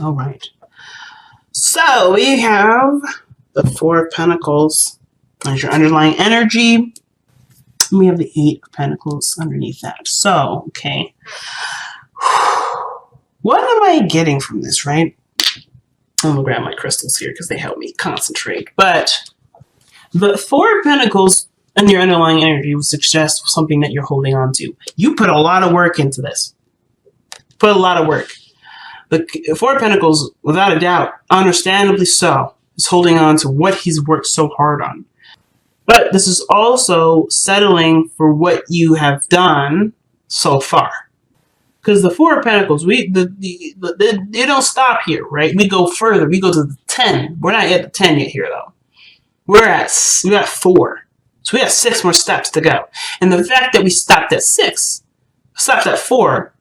All right. So we have the Four of Pentacles as your underlying energy. We have the Eight of Pentacles underneath that. So, okay. What am I getting from this, right? I'm going to grab my crystals here because they help me concentrate. But the Four of Pentacles and your underlying energy would suggest something that you're holding on to. You put a lot of work into this. Put a lot of work. The Four of Pentacles, without a doubt, understandably so, is holding on to what he's worked so hard on. But this is also settling for what you have done so far. Because the Four of Pentacles, they don't stop here, right? We go further. We go to the 10. We're not at the 10 yet here, though. We got 4. So we have 6 more steps to go. And the fact that we stopped at 4,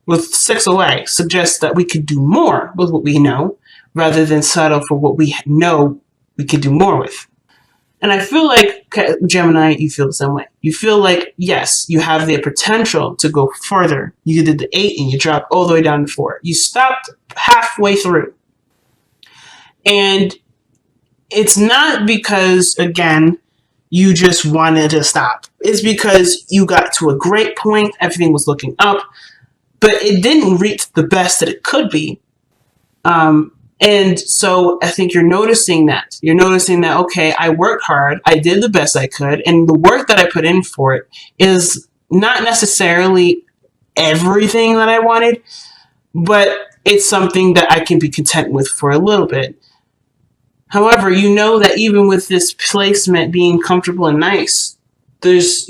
with 6 away, suggests that we could do more with what we know, rather than settle for what we know we could do more with. And I feel like, Gemini, you feel the same way. You feel like, yes, you have the potential to go further. You did the 8 and you dropped all the way down to 4. You stopped halfway through. And it's not because, again, you just wanted to stop. It's because you got to a great point. Everything was looking up. But it didn't reach the best that it could be. And so I think you're noticing that. You're noticing that, okay, I worked hard. I did the best I could. And the work that I put in for it is not necessarily everything that I wanted, but it's something that I can be content with for a little bit. However, you know that even with this placement being comfortable and nice, there's,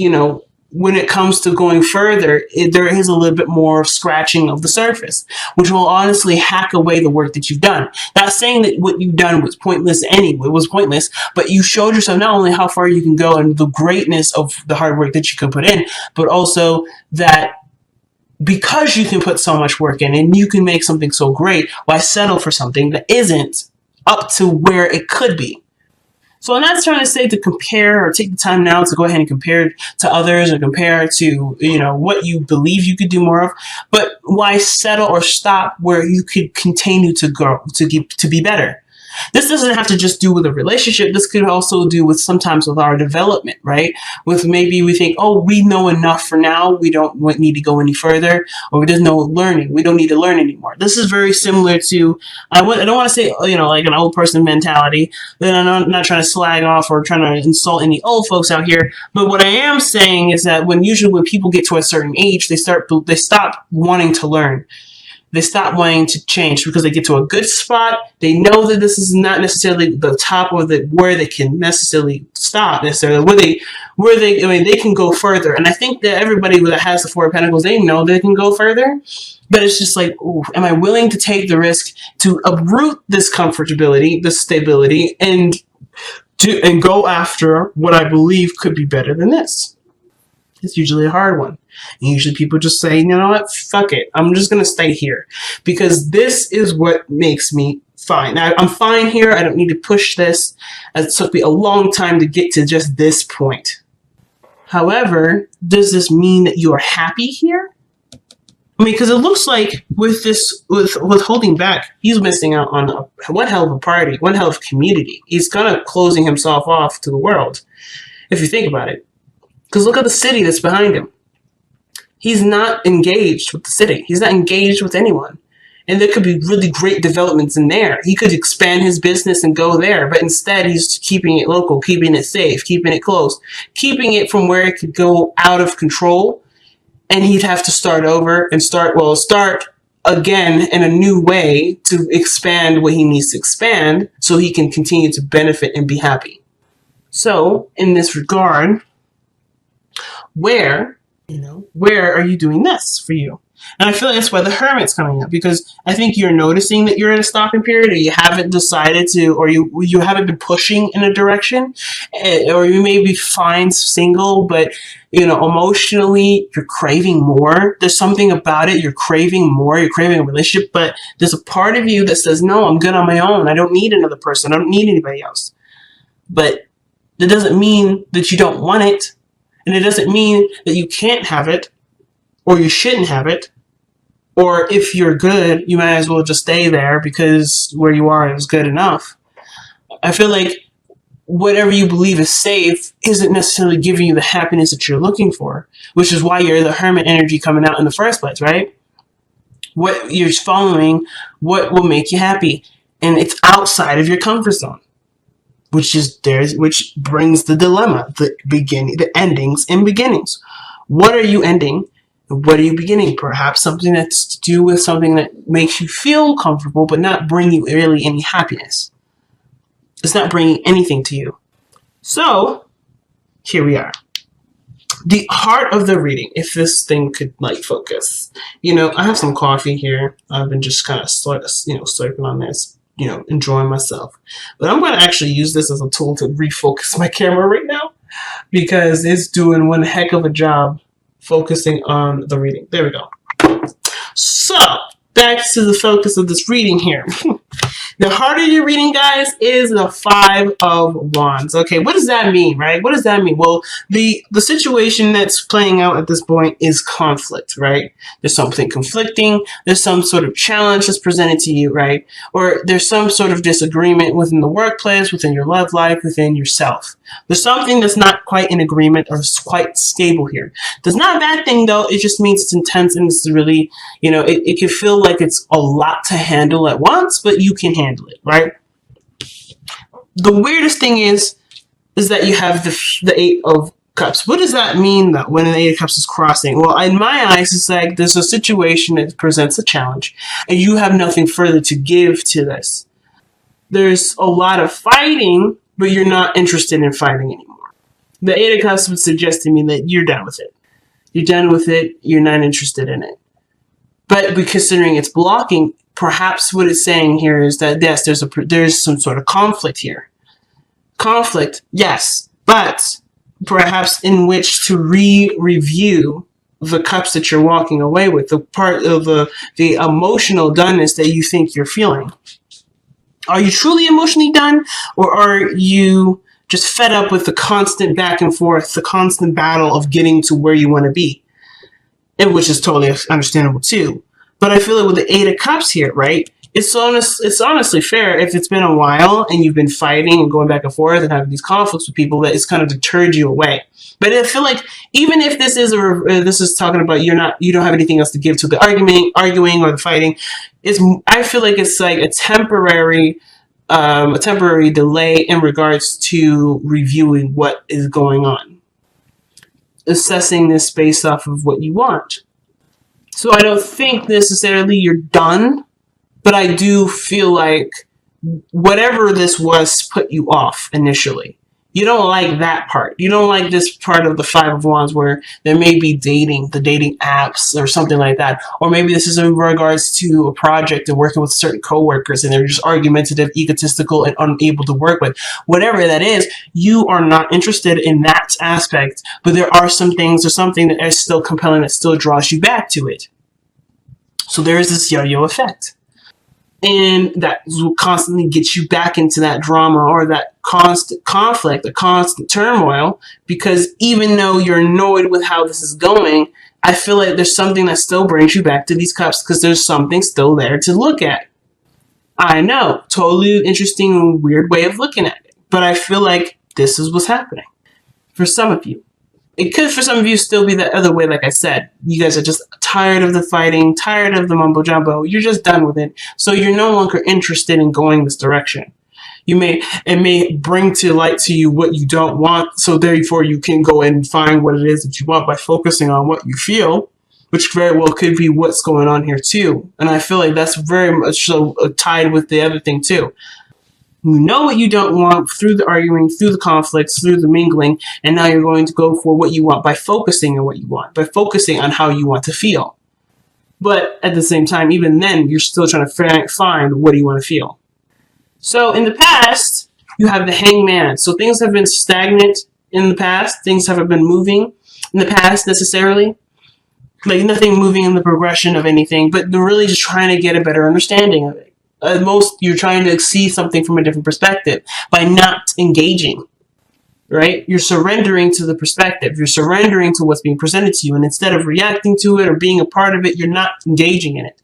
when it comes to going further, there is a little bit more scratching of the surface, which will honestly hack away the work that you've done. Not saying that what you've done was pointless anyway, but you showed yourself not only how far you can go and the greatness of the hard work that you can put in, but also that because you can put so much work in and you can make something so great, why settle for something that isn't up to where it could be? So I'm not trying to say to compare or take the time now to go ahead and compare to others or compare to, what you believe you could do more of, but why settle or stop where you could continue to grow, to be better? This doesn't have to just do with a relationship. This could also do with sometimes with our development, right? With maybe we think, oh, we know enough for now. We don't need to go any further, or there's no learning. We don't need to learn anymore. This is very similar to, I don't want to say, like an old person mentality. Then I'm not trying to slag off or trying to insult any old folks out here. But what I am saying is that usually when people get to a certain age, they stop wanting to learn. They stop wanting to change because they get to a good spot. They know that this is not necessarily the top or where they can necessarily stop necessarily. They can go further. And I think that everybody that has the Four of Pentacles, they know they can go further. But it's just like, ooh, am I willing to take the risk to uproot this comfortability, this stability, and go after what I believe could be better than this? It's usually a hard one. And usually people just say, you know what, fuck it. I'm just going to stay here because this is what makes me fine. I'm fine here. I don't need to push this. It took me a long time to get to just this point. However, does this mean that you are happy here? I mean, because it looks like with holding back, he's missing out on one hell of a party, one hell of a community. He's kind of closing himself off to the world, if you think about it. Because look at the city that's behind him. He's not engaged with the city. He's not engaged with anyone. And there could be really great developments in there. He could expand his business and go there. But instead, he's keeping it local, keeping it safe, keeping it close, keeping it from where it could go out of control. And he'd have to start over and start again in a new way to expand what he needs to expand so he can continue to benefit and be happy. So, in this regard, where are you doing this for you? And I feel like that's why the Hermit's coming up, because I think you're noticing that you're in a stopping period, or you haven't decided to, or you haven't been pushing in a direction, or you may be fine single, but emotionally you're craving more. There's something about it. You're craving more. You're craving a relationship, but there's a part of you that says, no, I'm good on my own. I don't need another person. I don't need anybody else. But that doesn't mean that you don't want it. And it doesn't mean that you can't have it or you shouldn't have it. Or if you're good, you might as well just stay there because where you are is good enough. I feel like whatever you believe is safe isn't necessarily giving you the happiness that you're looking for, which is why you're the hermit energy coming out in the first place, right? What you're following, what will make you happy, and it's outside of your comfort zone, which brings the dilemma, the endings and beginnings. What are you ending? What are you beginning? Perhaps something that's to do with something that makes you feel comfortable, but not bring you really any happiness. It's not bringing anything to you. So, here we are. The heart of the reading, if this thing could focus. I have some coffee here. I've been just kind of slurping on this, enjoying myself. But I'm going to actually use this as a tool to refocus my camera right now because it's doing one heck of a job focusing on the reading. There we go. So, back to the focus of this reading here. The heart of your reading, guys, is the Five of Wands. Okay, what does that mean, right? What does that mean? Well, the situation that's playing out at this point is conflict, right? There's something conflicting. There's some sort of challenge that's presented to you, right? Or there's some sort of disagreement within the workplace, within your love life, within yourself. There's something that's not quite in agreement or quite stable here. That's not a bad thing, though. It just means it's intense and it's really, it can feel like it's a lot to handle at once, but you can handle it, right? The weirdest thing is that you have the Eight of Cups. What does that mean, though, when the Eight of Cups is crossing? Well, in my eyes, it's like there's a situation that presents a challenge, and you have nothing further to give to this. There's a lot of fighting, but you're not interested in fighting anymore. The Eight of Cups would suggest to me that you're done with it. You're done with it. You're not interested in it. But considering it's blocking, perhaps what it's saying here is that, yes, there's some sort of conflict here. Conflict, yes, but perhaps in which to review the cups that you're walking away with, the part of the emotional doneness that you think you're feeling. Are you truly emotionally done, or are you just fed up with the constant back and forth, the constant battle of getting to where you want to be? And which is totally understandable too. But I feel like with the Eight of Cups here, right? It's honestly fair if it's been a while and you've been fighting and going back and forth and having these conflicts with people that it's kind of deterred you away. But I feel like even if this is talking about you don't have anything else to give to the arguing or the fighting, I feel like it's like a temporary delay in regards to reviewing what is going on, assessing this based off of what you want. So I don't think necessarily you're done, but I do feel like whatever this was put you off initially. You don't like that part. You don't like this part of the Five of Wands where there may be the dating apps or something like that. Or maybe this is in regards to a project and working with certain coworkers and they're just argumentative, egotistical, and unable to work with. Whatever that is, you are not interested in that aspect, but there are some things or something that is still compelling that still draws you back to it. So there is this yo-yo effect. And that will constantly get you back into that drama or that constant conflict, the constant turmoil, because even though you're annoyed with how this is going, I feel like there's something that still brings you back to these cups because there's something still there to look at. I know, totally interesting and weird way of looking at it, but I feel like this is what's happening for some of you. It could, for some of you, still be the other way, like I said. You guys are just tired of the fighting, tired of the mumbo-jumbo. You're just done with it. So you're no longer interested in going this direction. It may bring to light to you what you don't want, so therefore you can go and find what it is that you want by focusing on what you feel, which very well could be what's going on here too. And I feel like that's very much so tied with the other thing too. You know what you don't want through the arguing, through the conflicts, through the mingling, and now you're going to go for what you want by focusing on what you want, by focusing on how you want to feel. But at the same time, even then, you're still trying to find what do you want to feel. So in the past, you have the Hangman. So things have been stagnant in the past. Things haven't been moving in the past necessarily. Like nothing moving in the progression of anything, but they're really just trying to get a better understanding of it. At most, you're trying to see something from a different perspective by not engaging. right? You're surrendering to the perspective. You're surrendering to what's being presented to you. And instead of reacting to it or being a part of it, you're not engaging in it.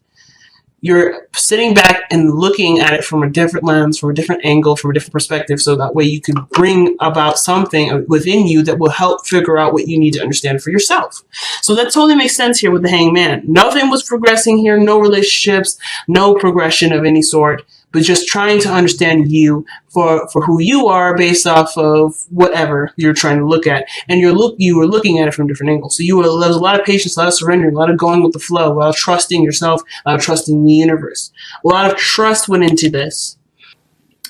You're sitting back and looking at it from a different lens, from a different angle, from a different perspective, so that way you can bring about something within you that will help figure out what you need to understand for yourself. So that totally makes sense here with the Hangman. Nothing was progressing here, no relationships, no progression of any sort, but just trying to understand you for who you are based off of whatever you're trying to look at. And you were looking at it from different angles. So there was a lot of patience, a lot of surrendering, a lot of going with the flow, a lot of trusting yourself, a lot of trusting the universe. A lot of trust went into this.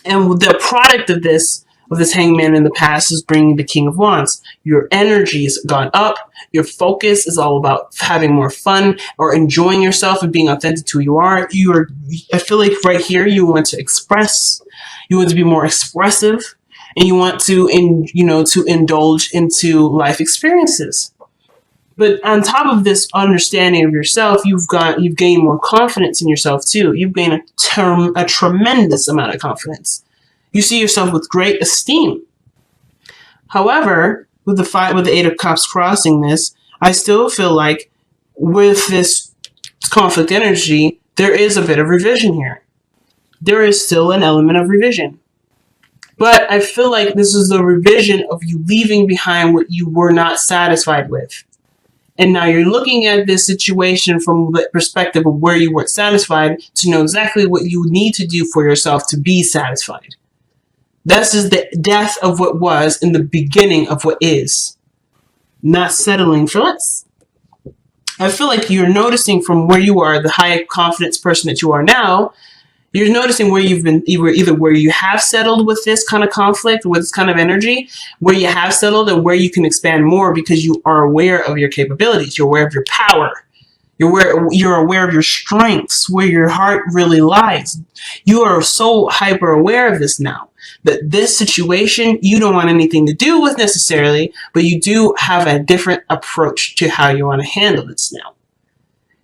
And the product of this Hangman in the past is bringing the King of Wands. Your energy has gone up. Your focus is all about having more fun or enjoying yourself and being authentic to who you are. I feel like right here you want to express. You want to be more expressive, and you want to indulge into life experiences. But on top of this understanding of yourself, you've gained more confidence in yourself too. You've gained a tremendous amount of confidence. You see yourself with great esteem. However, with the Eight of Cups crossing this, I still feel like with this conflict energy, there is a bit of revision here. There is still an element of revision. But I feel like this is the revision of you leaving behind what you were not satisfied with. And now you're looking at this situation from the perspective of where you weren't satisfied to know exactly what you need to do for yourself to be satisfied. This is the death of what was in the beginning of what is. Not settling for less. I feel like you're noticing from where you are, the high confidence person that you are now, you're noticing where you've been, either where you have settled with this kind of conflict, with this kind of energy, where you have settled and where you can expand more because you are aware of your capabilities. You're aware of your power. You're aware of your strengths, where your heart really lies. You are so hyper aware of this now that this situation you don't want anything to do with necessarily, but you do have a different approach to how you want to handle this now.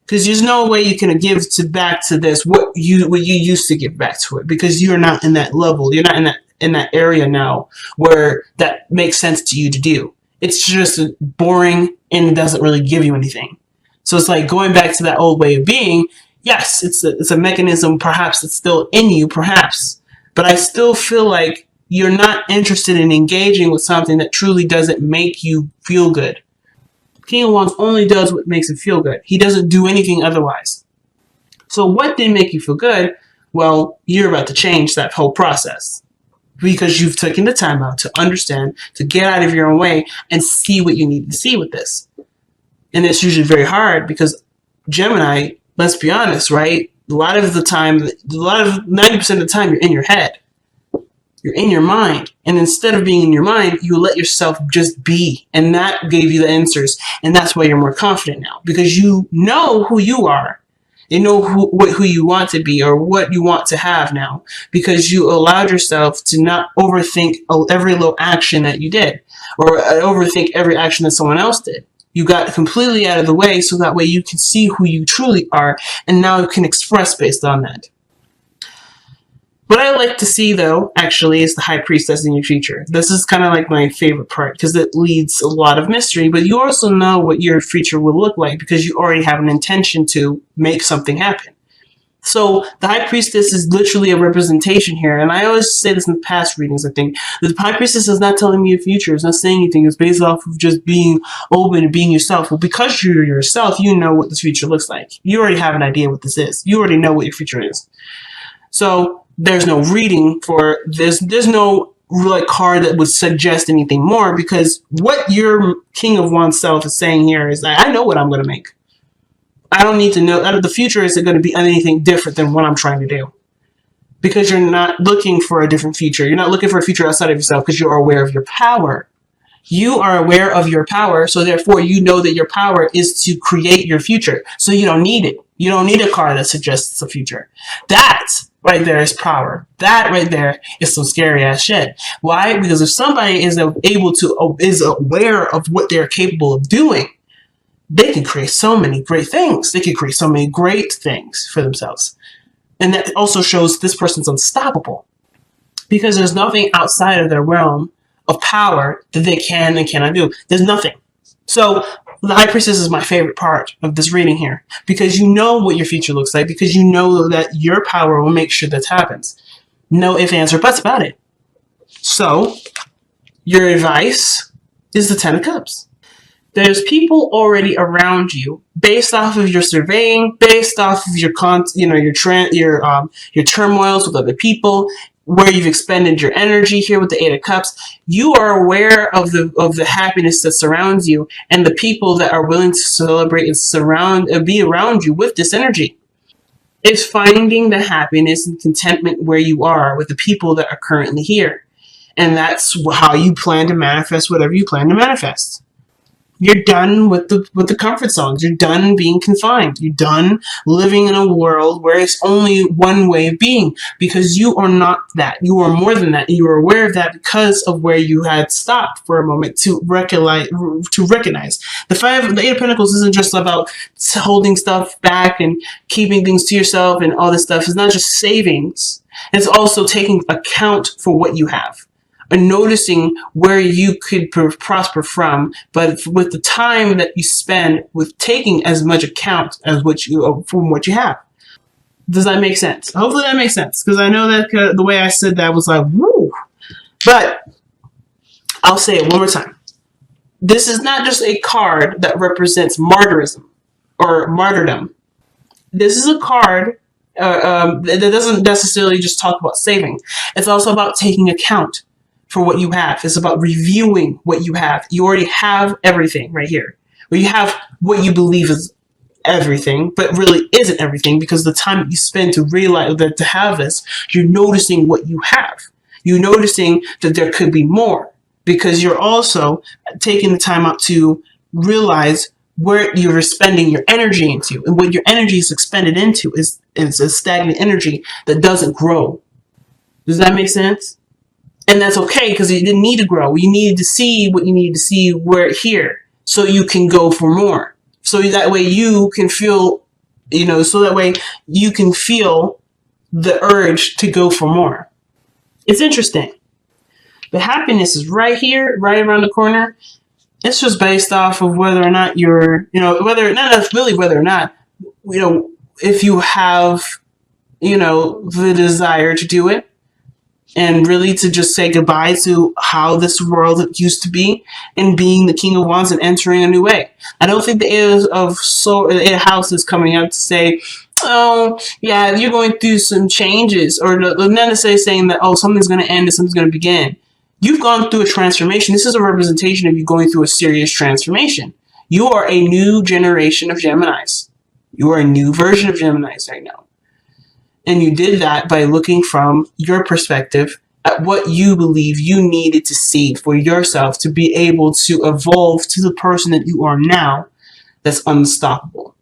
Because there's no way you can give back to this what you used to give back to it, because you're not in that level. You're not in that area now where that makes sense to you to do. It's just boring and it doesn't really give you anything. So it's like going back to that old way of being. Yes, it's a mechanism. Perhaps it's still in you, perhaps. But I still feel like you're not interested in engaging with something that truly doesn't make you feel good. King of Wands only does what makes him feel good. He doesn't do anything otherwise. So what did make you feel good? Well, you're about to change that whole process because you've taken the time out to understand, to get out of your own way and see what you need to see with this. And it's usually very hard because Gemini, let's be honest, right? A lot of 90% of the time, you're in your head. You're in your mind. And instead of being in your mind, you let yourself just be. And that gave you the answers. And that's why you're more confident now. Because you know who you are. You know who you want to be or what you want to have now. Because you allowed yourself to not overthink every little action that you did. Or overthink every action that someone else did. You got completely out of the way so that way you can see who you truly are. And now you can express based on that. What I like to see, though, actually, is the High Priestess in your future. This is kind of like my favorite part because it leads a lot of mystery, but you also know what your future will look like because you already have an intention to make something happen. So the High Priestess is literally a representation here, and I always say this in past readings, I think. The High Priestess is not telling me your future. It's not saying anything. It's based off of just being open and being yourself. Well, because you're yourself, you know what this future looks like. You already have an idea what this is. You already know what your future is. So there's no reading for this. There's no like card that would suggest anything more because what your King of Wands self is saying here is that I know what I'm going to make. I don't need to know. Out of the future isn't going to be anything different than what I'm trying to do. Because you're not looking for a different future. You're not looking for a future outside of yourself because you're aware of your power. You are aware of your power, so therefore you know that your power is to create your future. So you don't need it. You don't need a card that suggests a future. That right there is power. That right there is some scary ass shit. Why? Because if somebody is aware of what they're capable of doing, they can create so many great things. They can create so many great things for themselves. And that also shows this person's unstoppable. Because there's nothing outside of their realm of power that they can and cannot do. There's nothing. So the High Priestess is my favorite part of this reading here, because you know what your future looks like, because you know that your power will make sure that happens. No ifs, ands, or buts about it. So your advice is the Ten of Cups. There's people already around you, based off of your surveying, based off of your your turmoils with other people, where you've expended your energy here with the Eight of Cups. You are aware of the happiness that surrounds you, and the people that are willing to celebrate and be around you with this energy. It's finding the happiness and contentment where you are with the people that are currently here. And that's how you plan to manifest whatever you plan to manifest. You're done with the comfort zones. You're done being confined. You're done living in a world where it's only one way of being, because you are not that. You are more than that. And you are aware of that because of where you had stopped for a moment to recognize. The Eight of Pentacles isn't just about holding stuff back and keeping things to yourself and all this stuff. It's not just savings. It's also taking account for what you have, and noticing where you could prosper from, but with the time that you spend with taking as much account as from what you have. Does that make sense? Hopefully that makes sense, because I know that the way I said that was like, woo. But I'll say it one more time. This is not just a card that represents martyrdom. This is a card that doesn't necessarily just talk about saving. It's also about taking account for what you have. It's about reviewing what you have. You already have everything right here. Well, you have what you believe is everything, but really isn't everything, because the time that you spend to realize that to have this, you're noticing what you have. You're noticing that there could be more, because you're also taking the time out to realize where you're spending your energy into, and what your energy is expended into is a stagnant energy that doesn't grow. Does that make sense? And that's okay, because you didn't need to grow. You needed to see what you needed to see here, so you can go for more. So that way you can feel, the urge to go for more. It's interesting. The happiness is right here, right around the corner. It's just based off of whether or not if you have, the desire to do it. And really to just say goodbye to how this world used to be, and being the King of Wands and entering a new way. I don't think the Eight of House is coming out to say, oh, yeah, you're going through some changes, or not necessarily saying that, oh, something's going to end and something's going to begin. You've gone through a transformation. This is a representation of you going through a serious transformation. You are a new generation of Geminis. You are a new version of Geminis right now. And you did that by looking from your perspective at what you believe you needed to see for yourself to be able to evolve to the person that you are now, that's unstoppable.